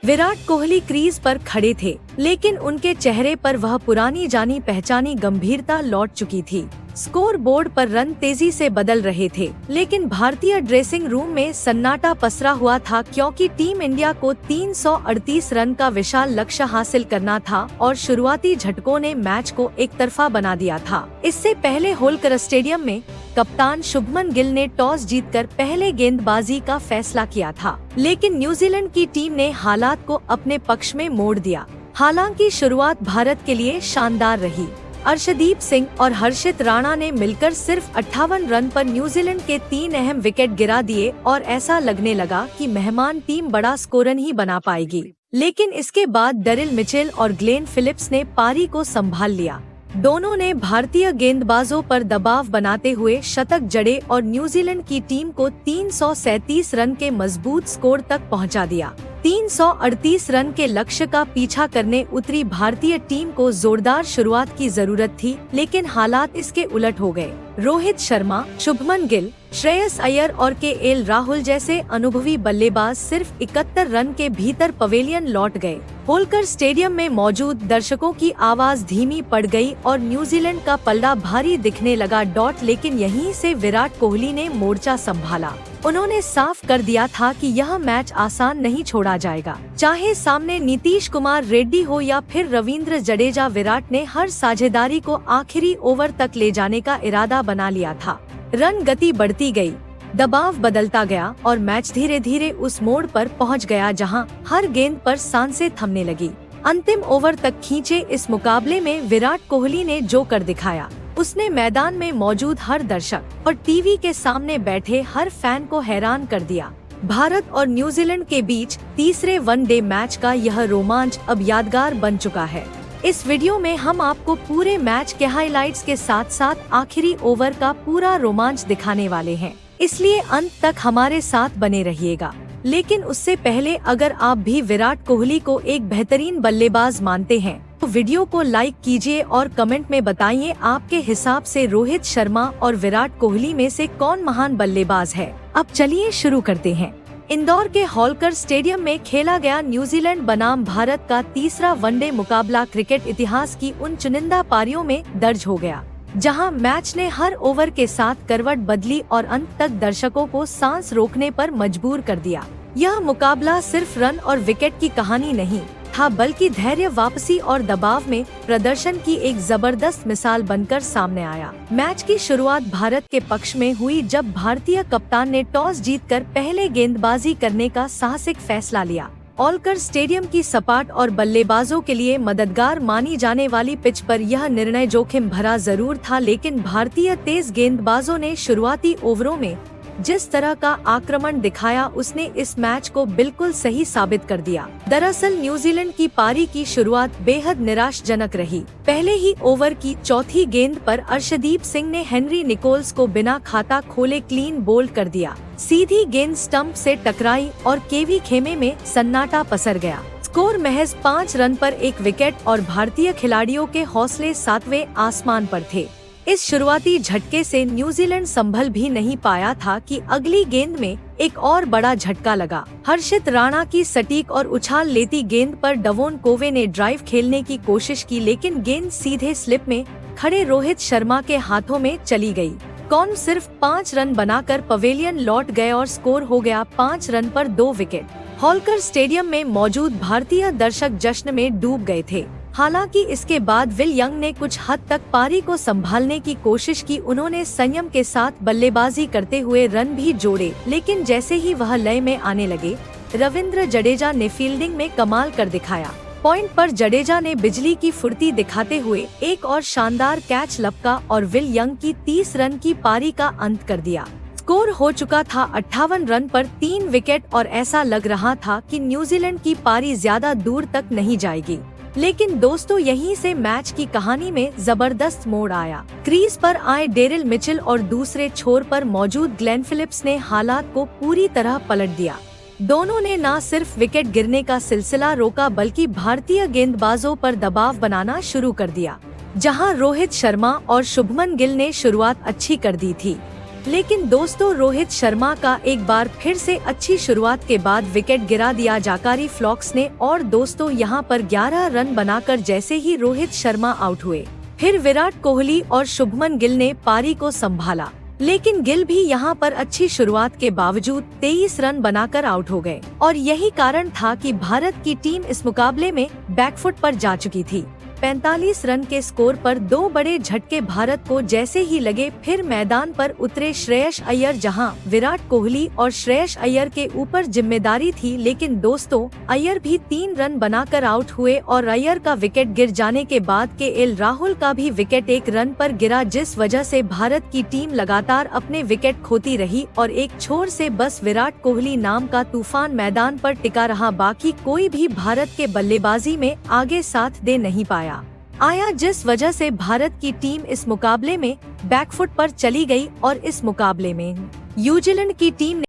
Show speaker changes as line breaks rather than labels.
Virat Kohli crease पर खड़े थे, लेकिन उनके चेहरे पर वह पुरानी जानी पहचानी गंभीरता लौट चुकी थी। स्कोर बोर्ड पर रन तेजी से बदल रहे थे, लेकिन भारतीय ड्रेसिंग रूम में सन्नाटा पसरा हुआ था, क्योंकि टीम इंडिया को 338 रन का विशाल लक्ष्य हासिल करना था और शुरुआती झटकों ने मैच को एकतरफा बना दिया था। इससे पहले होलकर स्टेडियम में कप्तान शुभमन गिल ने टॉस जीतकर पहले गेंदबाजी का फैसला किया था, लेकिन न्यूजीलैंड की टीम ने हालात को अपने पक्ष में मोड़ दिया। हालांकि शुरुआत भारत के लिए शानदार रही। अर्शदीप सिंह और हर्षित राणा ने मिलकर सिर्फ 58 रन पर न्यूजीलैंड के 3 अहम विकेट गिरा दिए और ऐसा लगने लगा कि मेहमान टीम बड़ा स्कोर नहीं बना पाएगी। लेकिन इसके बाद डेरिल मिचेल और ग्लेन फिलिप्स ने पारी को संभाल लिया। दोनों ने भारतीय गेंदबाजों पर दबाव बनाते हुए शतक जड़े और न्यूजीलैंड की टीम को 337 रन के मजबूत स्कोर तक पहुंचा दिया। 338 रन के लक्ष्य का पीछा करने उतरी भारतीय टीम को जोरदार शुरुआत की जरूरत थी, लेकिन हालात इसके उलट हो गए। रोहित शर्मा, शुभमन गिल, श्रेयस अय्यर और केएल राहुल जैसे अनुभवी बल्लेबाज सिर्फ 71 रन के भीतर पवेलियन लौट गए। होलकर स्टेडियम में मौजूद दर्शकों की आवाज धीमी पड़ गई और न्यूजीलैंड का पलड़ा भारी दिखने लगा। लेकिन यहीं से विराट कोहली ने मोर्चा संभाला। उन्होंने साफ कर दिया था कि यह मैच आसान नहीं छोड़ा जाएगा, चाहे सामने नीतीश कुमार रेड्डी हो या फिर रविंद्र जडेजा। विराट ने हर साझेदारी को आखिरी ओवर तक ले जाने का इरादा बना लिया था। रन गति बढ़ती गई, दबाव बदलता गया और मैच धीरे धीरे उस मोड़ पर पहुंच गया जहां हर गेंद पर सांसें थमने लगी। अंतिम ओवर तक खींचे इस मुकाबले में विराट कोहली ने जो कर दिखाया, उसने मैदान में मौजूद हर दर्शक और टीवी के सामने बैठे हर फैन को हैरान कर दिया। भारत और न्यूजीलैंड के बीच तीसरे वनडे मैच का यह रोमांच अब यादगार बन चुका है। इस वीडियो में हम आपको पूरे मैच के हाइलाइट्स के साथ साथ आखिरी ओवर का पूरा रोमांच दिखाने वाले हैं, इसलिए अंत तक हमारे साथ बने रहिएगा। लेकिन उससे पहले अगर आप भी विराट कोहली को एक बेहतरीन बल्लेबाज मानते हैं तो वीडियो को लाइक कीजिए और कमेंट में बताइए आपके हिसाब से रोहित शर्मा और विराट कोहली में से कौन महान बल्लेबाज है। अब चलिए शुरू करते हैं। इंदौर के होलकर स्टेडियम में खेला गया न्यूजीलैंड बनाम भारत का तीसरा वनडे मुकाबला क्रिकेट इतिहास की उन चुनिंदा पारियों में दर्ज हो गया, जहां मैच ने हर ओवर के साथ करवट बदली और अंत तक दर्शकों को सांस रोकने पर मजबूर कर दिया। यह मुकाबला सिर्फ रन और विकेट की कहानी नहीं था, बल्कि धैर्य, वापसी और दबाव में प्रदर्शन की एक जबरदस्त मिसाल बनकर सामने आया। मैच की शुरुआत भारत के पक्ष में हुई जब भारतीय कप्तान ने टॉस जीतकर पहले गेंदबाजी करने का साहसिक फैसला लिया। होलकर स्टेडियम की सपाट और बल्लेबाजों के लिए मददगार मानी जाने वाली पिच पर यह निर्णय जोखिम भरा जरूर था, लेकिन भारतीय तेज गेंदबाजों ने शुरुआती ओवरों में जिस तरह का आक्रमण दिखाया उसने इस मैच को बिल्कुल सही साबित कर दिया। दरअसल न्यूजीलैंड की पारी की शुरुआत बेहद निराशजनक रही। पहले ही ओवर की चौथी गेंद पर अर्शदीप सिंह ने हेनरी निकोल्स को बिना खाता खोले क्लीन बोल्ड कर दिया। सीधी गेंद स्टंप से टकराई और केवी खेमे में सन्नाटा पसर गया। स्कोर महज 5 रन पर 1 विकेट और भारतीय खिलाड़ियों के हौसले 7वें आसमान पर थे। इस शुरुआती झटके से न्यूजीलैंड संभल भी नहीं पाया था कि अगली गेंद में एक और बड़ा झटका लगा। हर्षित राणा की सटीक और उछाल लेती गेंद पर डवोन कोवे ने ड्राइव खेलने की कोशिश की, लेकिन गेंद सीधे स्लिप में खड़े रोहित शर्मा के हाथों में चली गई। कौन सिर्फ 5 रन बनाकर पवेलियन लौट गए और स्कोर हो गया 5 रन पर 2 विकेट। होलकर स्टेडियम में मौजूद भारतीय दर्शक जश्न में डूब गए थे। हालांकि इसके बाद विल यंग ने कुछ हद तक पारी को संभालने की कोशिश की। उन्होंने संयम के साथ बल्लेबाजी करते हुए रन भी जोड़े, लेकिन जैसे ही वह लय में आने लगे, रविंद्र जडेजा ने फील्डिंग में कमाल कर दिखाया। पॉइंट पर जडेजा ने बिजली की फुर्ती दिखाते हुए एक और शानदार कैच लपका और विल यंग की 30 रन की पारी का अंत कर दिया। स्कोर हो चुका था 58 रन पर 3 विकेट और ऐसा लग रहा था कि न्यूजीलैंड की पारी ज्यादा दूर तक नहीं जाएगी। लेकिन दोस्तों, यहीं से मैच की कहानी में जबरदस्त मोड़ आया। क्रीज पर आए डेरिल मिचेल और दूसरे छोर पर मौजूद ग्लेन फिलिप्स ने हालात को पूरी तरह पलट दिया। दोनों ने न सिर्फ विकेट गिरने का सिलसिला रोका, बल्कि भारतीय गेंदबाजों पर दबाव बनाना शुरू कर दिया। जहां रोहित शर्मा और शुभमन गिल ने शुरुआत अच्छी कर दी थी, लेकिन दोस्तों रोहित शर्मा का एक बार फिर से अच्छी शुरुआत के बाद विकेट गिरा दिया जाकारी फ्लॉक्स ने और दोस्तों यहां पर 11 रन बनाकर जैसे ही रोहित शर्मा आउट हुए, फिर विराट कोहली और शुभमन गिल ने पारी को संभाला। लेकिन गिल भी यहां पर अच्छी शुरुआत के बावजूद 23 रन बनाकर आउट हो गए और यही कारण था कि भारत की टीम इस मुकाबले में बैकफुट पर जा चुकी थी। 45 रन के स्कोर पर 2 बड़े झटके भारत को जैसे ही लगे, फिर मैदान पर उतरे श्रेयस अय्यर, जहां विराट कोहली और श्रेयस अय्यर के ऊपर जिम्मेदारी थी। लेकिन दोस्तों अय्यर भी 3 रन बनाकर आउट हुए और अय्यर का विकेट गिर जाने के बाद केएल राहुल का भी विकेट 1 रन पर गिरा, जिस वजह से भारत की टीम लगातार अपने विकेट खोती रही और एक छोर से बस विराट कोहली नाम का तूफान मैदान पर टिका रहा। बाकी कोई भी भारत के बल्लेबाजी में आगे साथ दे नहीं पाया, जिस वजह से भारत की टीम इस मुकाबले में बैकफुट पर चली गई और इस मुकाबले में न्यूजीलैंड की टीम